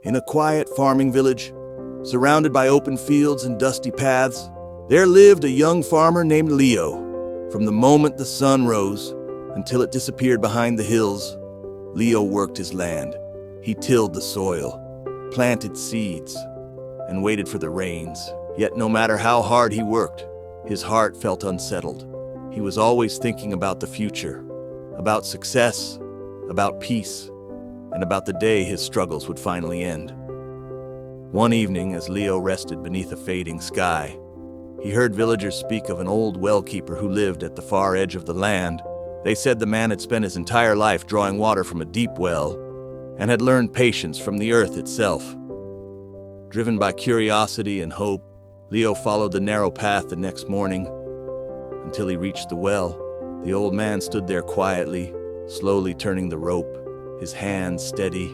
In a quiet farming village, surrounded by open fields and dusty paths, there lived a young farmer named Leo. From the moment the sun rose until it disappeared behind the hills, Leo worked his land. He tilled the soil, planted seeds, and waited for the rains. Yet no matter how hard he worked, his heart felt unsettled. He was always thinking about the future, about success, about peace, and about the day his struggles would finally end. One evening, as Leo rested beneath a fading sky, he heard villagers speak of an old well-keeper who lived at the far edge of the land. They said the man had spent his entire life drawing water from a deep well and had learned patience from the earth itself. Driven by curiosity and hope, Leo followed the narrow path the next morning until he reached the well. The old man stood there quietly, slowly turning the rope, his hands steady,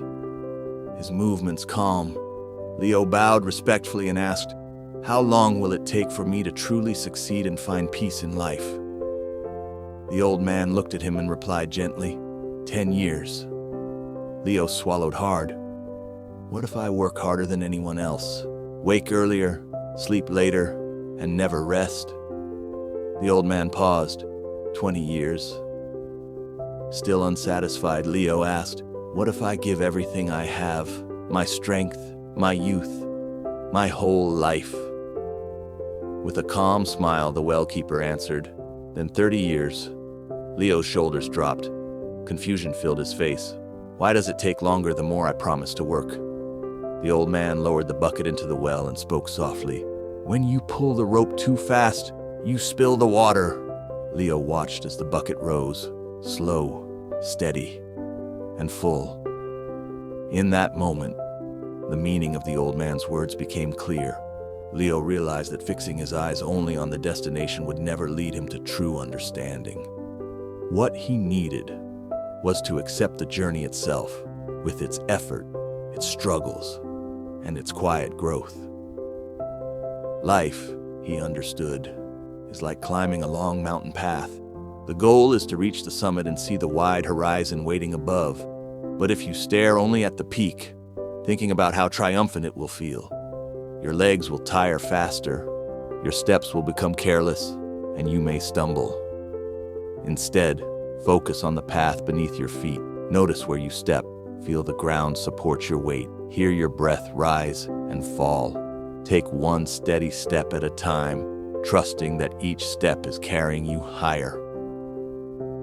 his movements calm. Leo bowed respectfully and asked, "How long will it take for me to truly succeed and find peace in life?" The old man looked at him and replied gently, 10 years. Leo swallowed hard. What if I work harder than anyone else? Wake earlier, sleep later, and never rest? The old man paused. 20 years. Still unsatisfied, Leo asked, what if I give everything I have, my strength, my youth, my whole life? With a calm smile, the well-keeper answered, then 30 years. Leo's shoulders dropped. Confusion filled his face. Why does it take longer the more I promise to work? The old man lowered the bucket into the well and spoke softly. When you pull the rope too fast, you spill the water. Leo watched as the bucket rose, slow, steady, and full. In that moment, the meaning of the old man's words became clear. Leo realized that fixing his eyes only on the destination would never lead him to true understanding. What he needed was to accept the journey itself, with its effort, its struggles, and its quiet growth. Life, he understood, is like climbing a long mountain path. The goal is to reach the summit and see the wide horizon waiting above. But if you stare only at the peak, thinking about how triumphant it will feel, your legs will tire faster, your steps will become careless, and you may stumble. Instead, focus on the path beneath your feet. Notice where you step. Feel the ground support your weight. Hear your breath rise and fall. Take one steady step at a time, trusting that each step is carrying you higher.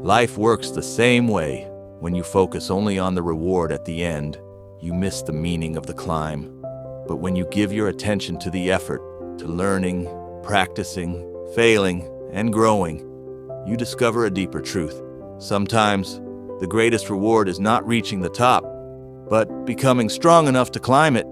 Life works the same way. When you focus only on the reward at the end, you miss the meaning of the climb. But when you give your attention to the effort, to learning, practicing, failing, and growing, you discover a deeper truth. Sometimes, the greatest reward is not reaching the top, but becoming strong enough to climb it.